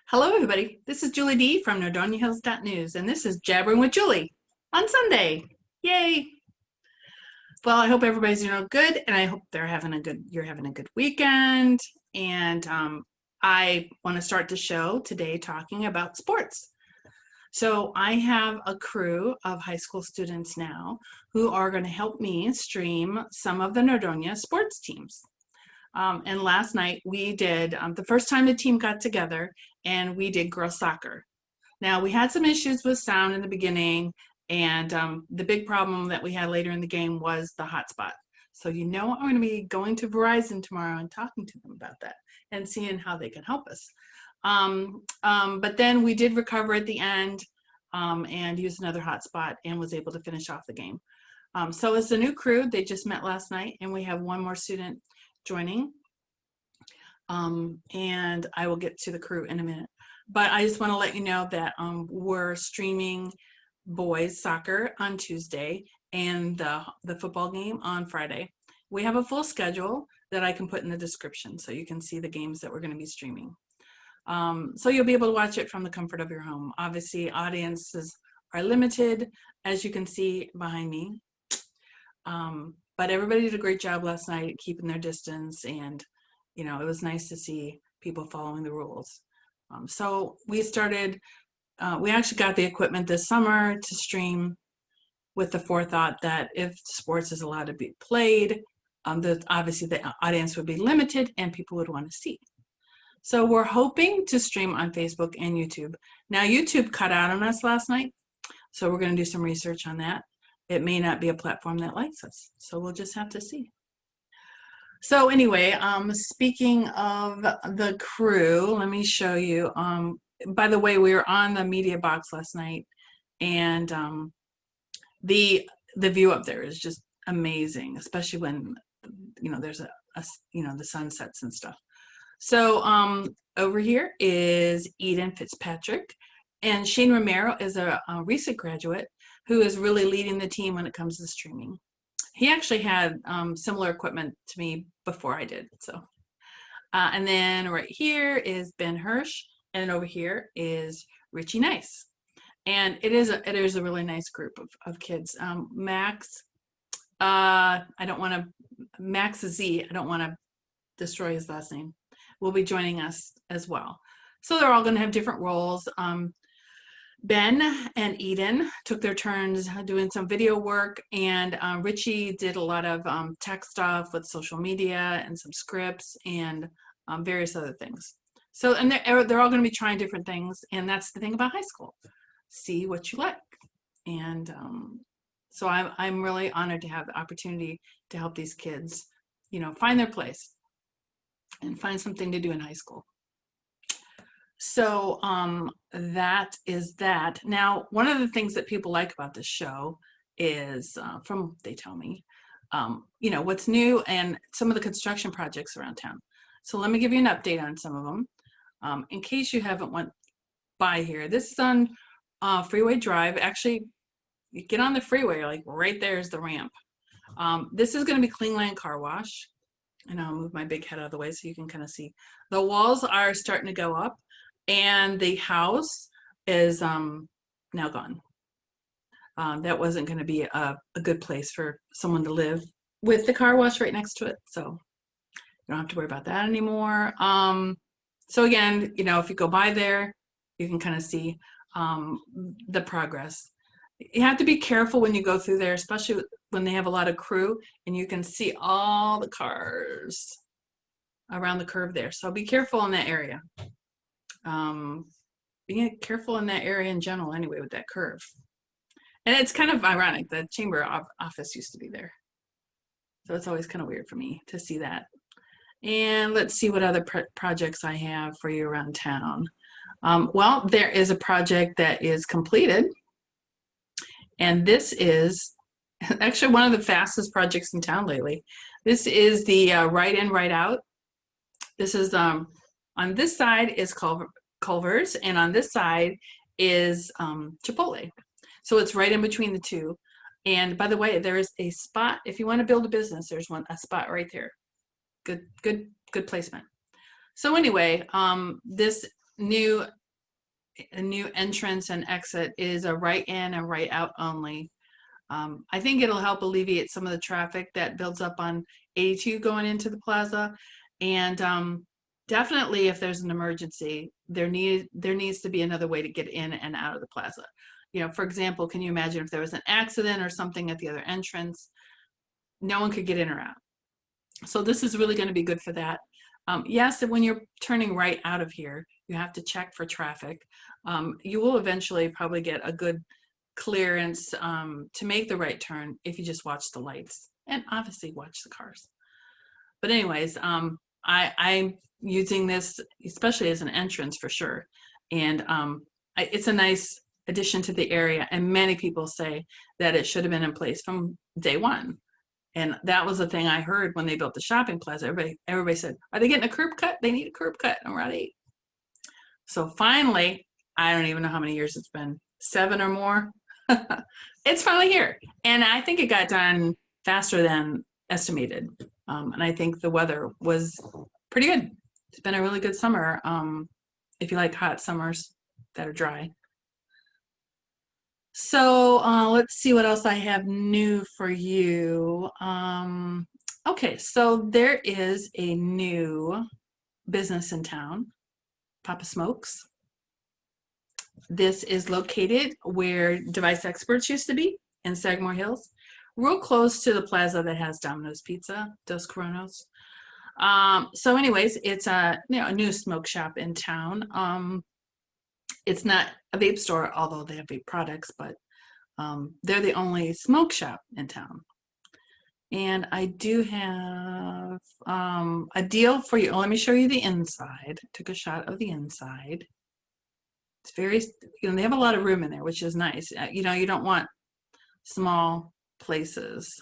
Hello, everybody. This is Julie D. from NordoniaHills.news, and this is Jabbering with Julie on Sunday. Yay! Well, I hope everybody's doing good, and I hope you're having a good weekend. And I want to start the show today talking about sports. So I have a crew of high school students now who are going to help me stream some of the Nordonia sports teams. And last night we did the first time the team got together, and we did girls soccer. Now we had some issues with sound in the beginning, and the big problem that we had later in the game was the hotspot. So I'm going to be going to Verizon tomorrow and talking to them about that and seeing how they can help us. But then we did recover at the end and used another hotspot and was able to finish off the game. So it's a new crew. They just met last night, and we have one more student joining. And I will get to the crew in a minute. But I just want to let you know that we're streaming boys soccer on Tuesday and the football game on Friday. We have a full schedule that I can put in the description so you can see the games that we're going to be streaming. So you'll be able to watch it from the comfort of your home. Obviously, audiences are limited, as you can see behind me. But everybody did a great job last night keeping their distance, and it was nice to see people following the rules. So we actually got the equipment this summer to stream with the forethought that if sports is allowed to be played, obviously the audience would be limited and people would want to see. So we're hoping to stream on Facebook and YouTube. Now YouTube cut out on us last night, so we're going to do some research on that. It may not be a platform that likes us, so we'll just have to see. So anyway, speaking of the crew, let me show you. By the way, we were on the media box last night, and the view up there is just amazing, especially when there's the sunsets and stuff. So over here is Eden Fitzpatrick, and Shane Romero is a recent graduate who is really leading the team when it comes to streaming. He actually had similar equipment to me before I did. So, and then right here is Ben Hirsch, and then over here is Richie Nice, and it is a really nice group of kids. Max, I don't want to Max Z. I don't want to destroy his last name. Will be joining us as well. So they're all going to have different roles. Ben and Eden took their turns doing some video work, and Richie did a lot of tech stuff with social media and some scripts and various other things. So, and they're all going to be trying different things, and that's the thing about high school. See what you like. And so I'm really honored to have the opportunity to help these kids, find their place and find something to do in high school. So that is that. Now, one of the things that people like about this show is, they tell me, what's new and some of the construction projects around town. So let me give you an update on some of them. In case you haven't went by here, this is on Freeway Drive. Actually, you get on the freeway, like right there is the ramp. This is going to be Clean Land Car Wash. And I'll move my big head out of the way so you can kind of see. The walls are starting to go up, and the house is now gone. That wasn't going to be a good place for someone to live with the car wash right next to it, so you don't have to worry about that anymore. So again, if you go by there, you can kind of see the progress. You have to be careful when you go through there, especially when they have a lot of crew, and you can see all the cars around the curve there. So be careful in that area. Being careful in that area in general anyway with that curve. And it's kind of ironic, the chamber office used to be there. So it's always kind of weird for me to see that. And let's see what other projects I have for you around town. Well, there is a project that is completed. And this is actually one of the fastest projects in town lately. This is the right in, right out. This is on this side is Culver's, and on this side is Chipotle. So it's right in between the two. And by the way, there is a spot, if you want to build a business, there's a spot right there. Good placement. So anyway, this a new entrance and exit is a right in and right out only. I think it'll help alleviate some of the traffic that builds up on 82 going into the plaza. And definitely if there's an emergency, there needs to be another way to get in and out of the plaza. You know, for example, can you imagine if there was an accident or something at the other entrance? No one could get in or out. So this is really going to be good for that. Yes, when you're turning right out of here, you have to check for traffic. You will eventually probably get a good clearance to make the right turn if you just watch the lights and obviously watch the cars. But anyways, I'm using this especially as an entrance for sure. And it's a nice addition to the area. And many people say that it should have been in place from day one. And that was the thing I heard when they built the shopping plaza. Everybody said, are they getting a curb cut? They need a curb cut on Route 8. So finally, I don't even know how many years it's been, 7 or more. It's finally here. And I think it got done faster than estimated. And I think the weather was pretty good. It's been a really good summer if you like hot summers that are dry. So let's see what else I have new for you. Okay, so there is a new business in town, Papa Smokes. This is located where Device Experts used to be in Sagamore Hills, real close to the plaza that has Domino's Pizza, Dos Coronos. So anyways, it's a new smoke shop in town. It's not a vape store, although they have vape products, but they're the only smoke shop in town. And I do have a deal for you. Let me show you the inside. Took a shot of the inside. It's very, they have a lot of room in there, which is nice. You don't want small places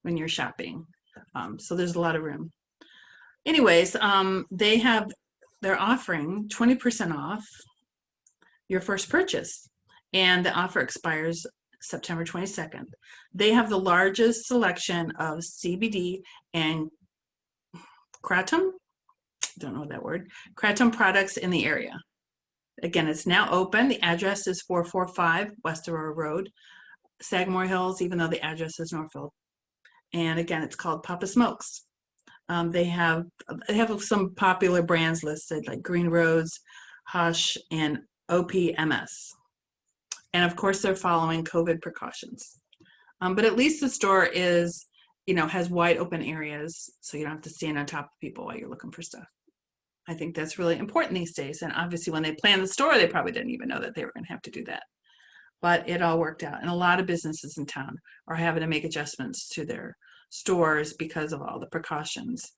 when you're shopping. So there's a lot of room. Anyways, they're offering 20% off your first purchase, and the offer expires September 22nd. They have the largest selection of CBD and kratom, don't know that word, kratom products in the area. Again, it's now open. The address is 445 West Aurora Road, Sagamore Hills, even though the address is Northfield. And again, it's called Papa Smokes. They have some popular brands listed like Green Rose, Hush, and OPMS. And of course, they're following COVID precautions. But at least the store is, has wide open areas, so you don't have to stand on top of people while you're looking for stuff. I think that's really important these days. And obviously, when they planned the store, they probably didn't even know that they were going to have to do that. But it all worked out. And a lot of businesses in town are having to make adjustments to their stores because of all the precautions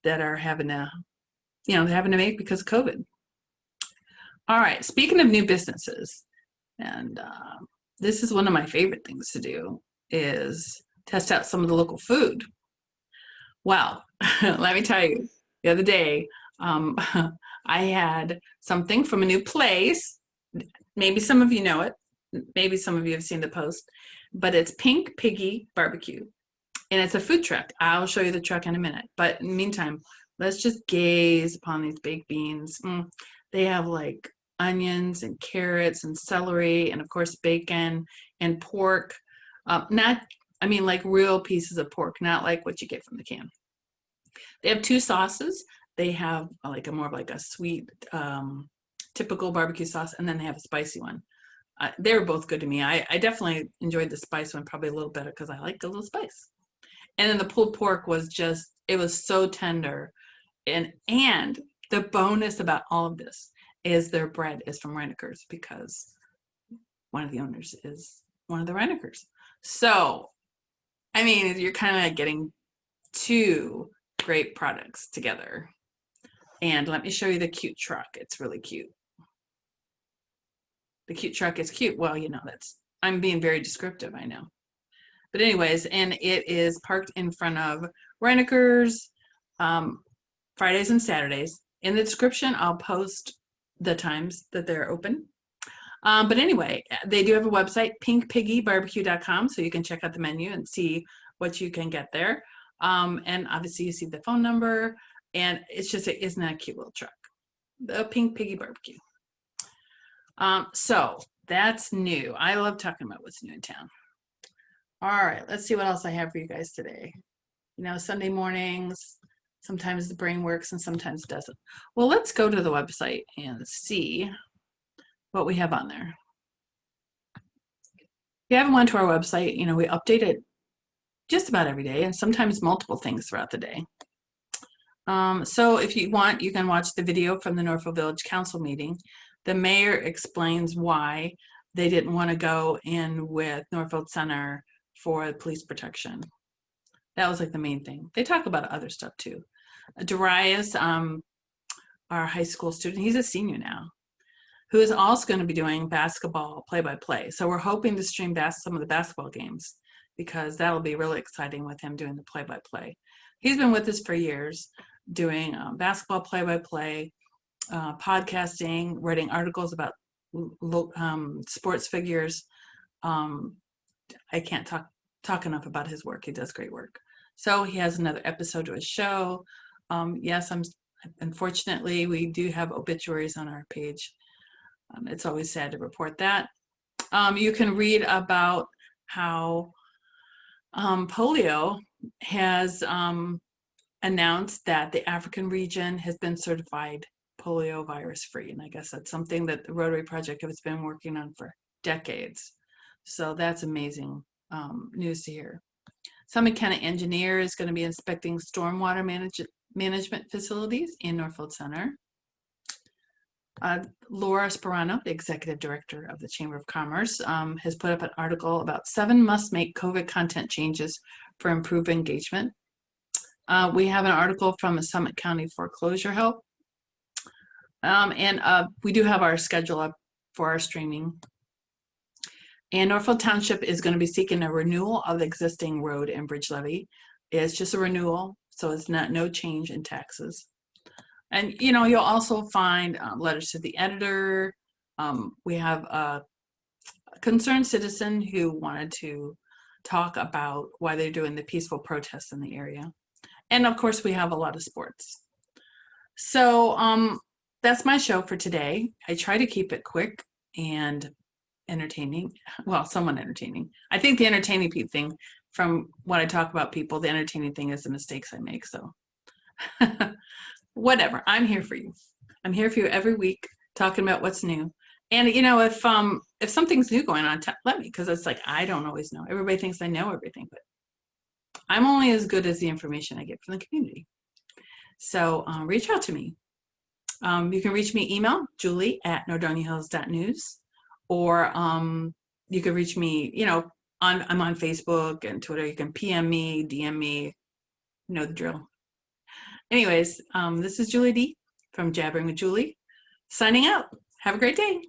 that are having to make because of COVID. All right, speaking of new businesses, and this is one of my favorite things to do, is test out some of the local food. Well, let me tell you, the other day, I had something from a new place. Maybe some of you know it. Maybe some of you have seen the post, but it's Piggy BBq. And it's a food truck. I'll show you the truck in a minute. But in the meantime, let's just gaze upon these baked beans. They have like onions and carrots and celery and of course bacon and pork. Like real pieces of pork, not like what you get from the can. They have 2 sauces. They have more of a sweet, typical barbecue sauce, and then they have a spicy one. They were both good to me. I definitely enjoyed the spice one probably a little better because I like a little spice. And then the pulled pork was it was so tender. And the bonus about all of this is their bread is from Reineckers, because one of the owners is one of the Reineckers. So, you're kind of getting 2 great products together. And let me show you the cute truck. It's really cute. The cute truck is cute. Well, I'm being very descriptive, I know. But anyways, and it is parked in front of Reineckers Fridays and Saturdays. In the description, I'll post the times that they're open. But anyway, they do have a website, pinkpiggybbq.com, so you can check out the menu and see what you can get there. And obviously you see the phone number, and isn't that a cute little truck? the pink Piggy BBq. So that's new. I love talking about what's new in town. All right, let's see what else I have for you guys today. You know, Sunday mornings, sometimes the brain works and sometimes it doesn't. Well, let's go to the website and see what we have on there. If you haven't went to our website, you know, we update it just about every day and sometimes multiple things throughout the day. So if you want, you can watch the video from the Norfolk Village Council meeting. The mayor explains why they didn't want to go in with Norfolk Center for police protection. That was like the main thing. They talk about other stuff too. Darius, our high school student, he's a senior now, who is also going to be doing basketball play-by-play. So we're hoping to stream some of the basketball games because that'll be really exciting with him doing the play-by-play. He's been with us for years doing basketball play-by-play, podcasting, writing articles about sports figures. I can't talk enough about his work. He does great work. So he has another episode to his show. Yes, unfortunately, we do have obituaries on our page. It's always sad to report that. You can read about how polio has announced that the African region has been certified polio virus free. And I guess that's something that the Rotary Project has been working on for decades. So that's amazing news to hear. Summit County engineer is going to be inspecting stormwater management facilities in Norfolk Center. Laura Sperano, the executive director of the Chamber of Commerce, has put up an article about 7 must-make COVID content changes for improved engagement. We have an article from the Summit County foreclosure help. And we do have our schedule up for our streaming. And Norfolk Township is going to be seeking a renewal of the existing road and bridge levy. It's just a renewal, so it's no change in taxes. And, you know, you'll also find letters to the editor. We have a concerned citizen who wanted to talk about why they're doing the peaceful protests in the area. And of course, we have a lot of sports. So that's my show for today. I try to keep it quick and entertaining. Well, somewhat entertaining. I think the entertaining thing, from what I talk about people, the entertaining thing is the mistakes I make. So whatever, I'm here for you. I'm here for you every week talking about what's new. And you know, if something's new going on, let me, because it's like I don't always know. Everybody thinks I know everything, but I'm only as good as the information I get from the community. So reach out to me. You can reach me email, julie@nordoniahills.news, or you can reach me, you know, I'm on Facebook and Twitter. You can PM me, DM me, you know the drill. Anyways, this is Julie D from Jabbering with Julie, signing out. Have a great day.